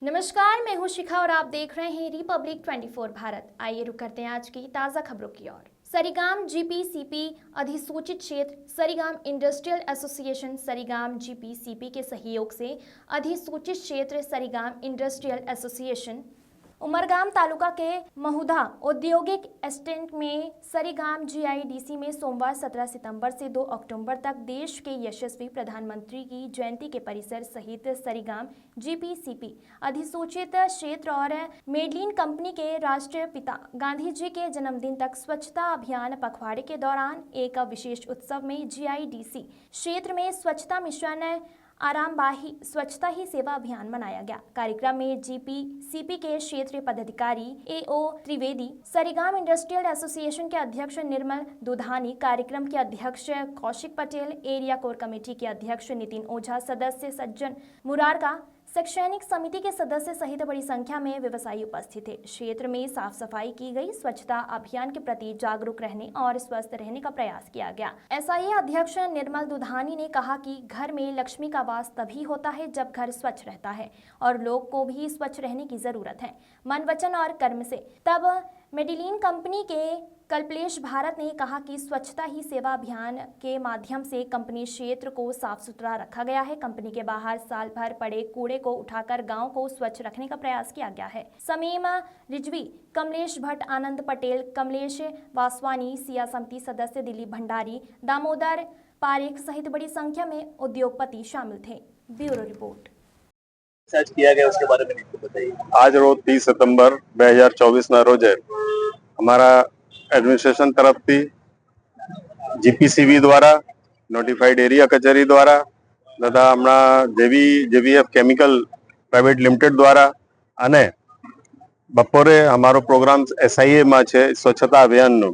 नमस्कार, मैं हूं शिखा और आप देख रहे हैं रिपब्लिक 24 भारत। आइए रुक करते हैं आज की ताज़ा खबरों की ओर। सरीगाम जीपीसीपी अधिसूचित क्षेत्र सरीगाम इंडस्ट्रियल एसोसिएशन सरीगाम जीपीसीपी के सहयोग से अधिसूचित क्षेत्र सरीगाम इंडस्ट्रियल एसोसिएशन उमरगाम तालुका के महुधा औद्योगिक एस्टेट में सरीगाम जीआईडीसी में सोमवार 17 सितंबर से 2 अक्टूबर तक देश के यशस्वी प्रधानमंत्री की जयंती के परिसर सहित सरीगाम जीपीसीपी अधिसूचित क्षेत्र और मेडलिन कंपनी के राष्ट्रीय पिता गांधी जी के जन्मदिन तक स्वच्छता अभियान पखवाड़े के दौरान एक विशेष उत्सव में जीआईडीसी क्षेत्र में स्वच्छता मिशन आरामबाही स्वच्छता ही सेवा अभियान मनाया गया। कार्यक्रम में जीपीसीपी के क्षेत्रीय पदाधिकारी एओ त्रिवेदी, सरीगाम इंडस्ट्रियल एसोसिएशन के अध्यक्ष निर्मल दुधानी, कार्यक्रम के अध्यक्ष Kaushik Patel, area core committee के अध्यक्ष नितिन ओझा, सदस्य सज्जन मुरारका, शैक्षणिक समिति के सदस्य सहित बड़ी संख्या में व्यवसायी उपस्थित थे। क्षेत्र में साफ सफाई की गई, स्वच्छता अभियान के प्रति जागरूक रहने और स्वस्थ रहने का प्रयास किया गया। एसआईए अध्यक्ष निर्मल दुधानी ने कहा कि घर में लक्ष्मी का वास तभी होता है जब घर स्वच्छ रहता है और लोग को भी स्वच्छ रहने की जरूरत है, मन, वचन और कर्म से। तब मेडिलिन कंपनी के कल्पलेश भारत ने कहा कि स्वच्छता ही सेवा अभियान के माध्यम से कंपनी क्षेत्र को साफ सुथरा रखा गया है। कंपनी के बाहर साल भर पड़े कूड़े को उठाकर गांव को स्वच्छ रखने का प्रयास किया गया है। समीम रिजवी, कमलेश भट्ट, आनंद पटेल, कमलेश वासवानी, सिया समिति सदस्य दिलीप भंडारी, दामोदर पारेख सहित बड़ी संख्या में उद्योगपति शामिल थे। Bureau report. किया गया उसके बारे में बताइए। आज रोज 30 सितंबर 2024 ના રોજે અમારા એડમિનિસ્ટ્રેશન તરફથી જીપીસીબી દ્વારા નોટિફાઈડ એરિયા કચેરી દ્વારા તથા હમણાં જેવીએફ કેમિકલ પ્રાઇવેટ લિમિટેડ દ્વારા અને બપોરે અમારો પ્રોગ્રામ એસઆઈએ માં છે સ્વચ્છતા અભિયાનનો,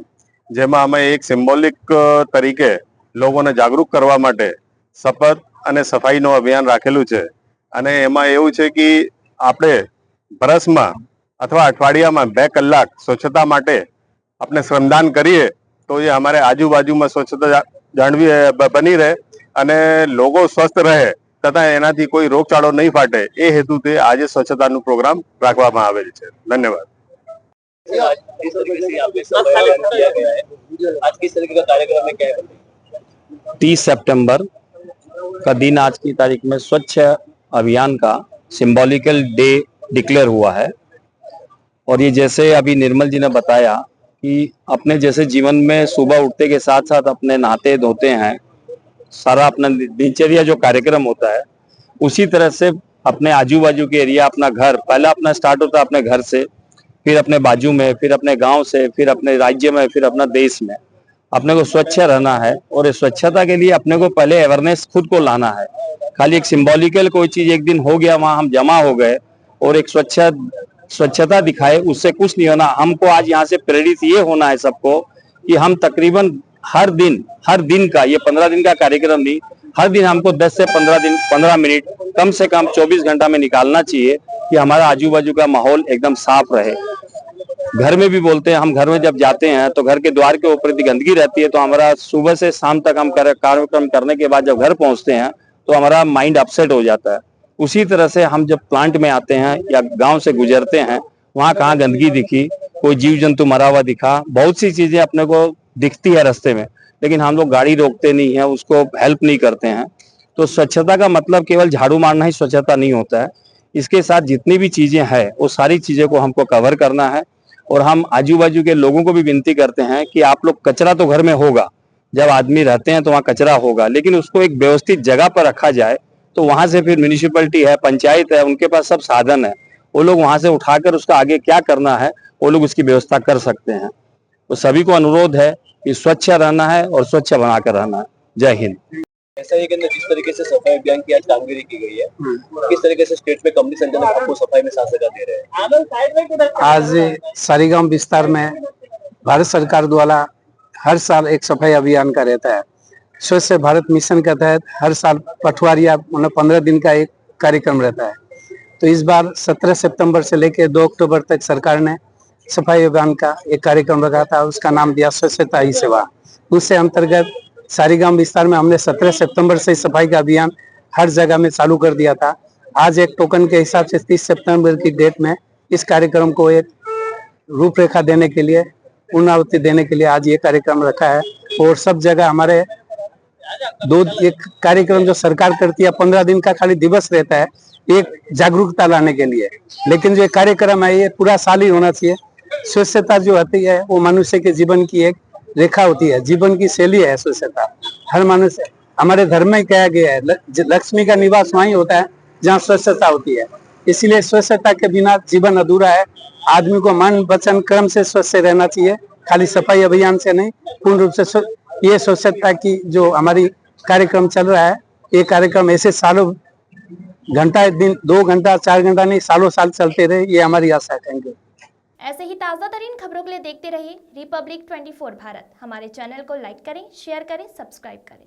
જેમાં અમે એક સિમ્બોલિક તરીકે લોકોને જાગૃત કરવા માટે શપથ અને સફાઈનો અભિયાન રાખેલું છે। અને એમાં એવું છે કે આપણે વર્ષમાં અથવા અઠવાડિયામાં 2 કલાક સ્વચ્છતા માટે આપણે શ્રમદાન કરીએ તો એ અમારે આજુબાજુમાં સ્વચ્છતા જાળવી બની રહે અને લોકો સ્વસ્થ રહે તથા એનાથી કોઈ રોગચાળો નહીં ફાટે, એ હેતુથી આજે स्वच्छताનું प्रोग्राम રાખવામાં આવેલ છે। ધન્યવાદ। आज किस तरीके से यहाँ पे सफाई किया गया है? आज किस तरीके का कार्यक्रम है, क्या है? 30 सितंबर का दिन आज की तारीख में स्वच्छ अभियान का सिंबॉलिकल डे डिक्लेयर हुआ है। और ये जैसे अभी निर्मल जी ने बताया कि अपने जैसे जीवन में सुबह उठते के साथ साथ अपने नहाते धोते हैं, सारा अपना दिनचर्या जो कार्यक्रम होता है उसी तरह से अपने आजू बाजू के एरिया, अपना घर, पहला अपना स्टार्ट होता है अपने घर से, फिर अपने बाजू में, फिर अपने गांव से, फिर अपने राज्य में, फिर अपना देश में अपने को स्वच्छ रहना है। और इस स्वच्छता के लिए अपने को पहले अवेयरनेस खुद को लाना है। खाली एक सिंबॉलिकल कोई चीज एक दिन हो गया, वहां हम जमा हो गए और एक स्वच्छता दिखाए, उससे कुछ नहीं होना। हमको आज यहाँ से प्रेरित ये होना है सबको कि हम तकरीबन हर दिन का, ये 15 दिन का कार्यक्रम नहीं, हर दिन हमको 10 से 15 मिनट कम से कम 24 घंटा में निकालना चाहिए कि हमारा आजू बाजू का माहौल एकदम साफ रहे। घर में भी बोलते हैं, हम घर में जब जाते हैं तो घर के द्वार के ऊपर यदि गंदगी रहती है तो हमारा सुबह से शाम तक हम कार्यक्रम करने के बाद जब घर पहुंचते हैं तो हमारा माइंड अपसेट हो जाता है। उसी तरह से हम जब प्लांट में आते हैं या गांव से गुजरते हैं, वहां कहाँ गंदगी दिखी, कोई जीव जंतु मरा हुआ दिखा, बहुत सी चीजें अपने को दिखती है रास्ते में, लेकिन हम लोग गाड़ी रोकते नहीं है, उसको हेल्प नहीं करते हैं। तो स्वच्छता का मतलब केवल झाड़ू मारना ही स्वच्छता नहीं होता है। इसके साथ जितनी भी चीजें हैं वो सारी चीजें को हमको कवर करना है। और हम आजू बाजू के लोगों को भी विनती करते हैं कि आप लोग, कचरा तो घर में होगा, जब आदमी रहते हैं तो वहाँ कचरा होगा, लेकिन उसको एक व्यवस्थित जगह पर रखा जाए तो वहां से फिर म्यूनिसिपैलिटी है, पंचायत है, उनके पास सब साधन है, वो लोग वहां से उठाकर उसका आगे क्या करना है वो लोग उसकी व्यवस्था कर सकते हैं। तो सभी को अनुरोध है कि स्वच्छ रहना है और स्वच्छ बनाकर रहना है। जय हिंद। ऐसा ही कि जिस तरीके से सफाई अभियान की आज कामगिरी की गई है, किस तरीके से स्टेट में कंपनी संचालक आपको सफाई में साथ सहयोग दे रहे हैं? आज सारीगाम विस्तार में भारत सरकार द्वारा हर साल एक सफाई अभियान का रहता है। स्वच्छ भारत मिशन के तहत हर साल पटवारिया 15 दिन का एक कार्यक्रम रहता है। तो इस बार 17 सितंबर से लेकर 2 अक्टूबर तक सरकार ने सफाई अभियान का एक कार्यक्रम रखा था, उसका नाम दिया स्वच्छता ही सेवा। उससे अंतर्गत सारीगाम विस्तार में हमने 17 सितंबर से सफाई का अभियान हर जगह में चालू कर दिया था। आज एक टोकन के हिसाब से 30 सितंबर की डेट में इस कार्यक्रम को एक रूपरेखा देने के लिए, पूर्णावृत्ति देने के लिए आज ये कार्यक्रम रखा है। और सब जगह हमारे एक कार्यक्रम जो सरकार करती है 15 दिन का खाली दिवस रहता है एक जागरूकता लाने के लिए, लेकिन जो कार्यक्रम है ये पूरा साल ही होना चाहिए। स्वच्छता जो होती है वो मनुष्य के जीवन की एक रेखा होती है, जीवन की शैली है स्वच्छता। हर मनुष्य, हमारे धर्म में कहा गया है लक्ष्मी का निवास वहीं होता है जहाँ स्वच्छता होती है। इसलिए स्वच्छता के बिना जीवन अधूरा है। आदमी को मन वचन कर्म से स्वच्छ रहना चाहिए, खाली सफाई अभियान से नहीं। पूर्ण रूप से ये स्वच्छता की जो हमारी कार्यक्रम चल रहा है, ये कार्यक्रम ऐसे सालों घंटा दिन 2 घंटा 4 घंटा नहीं सालों साल चलते रहे, ये हमारी आशा है। Thank you. ऐसे ही ताज़ा तरीन खबरों के लिए देखते रहिए रिपब्लिक 24 भारत। हमारे चैनल को लाइक करें, शेयर करें, सब्सक्राइब करें।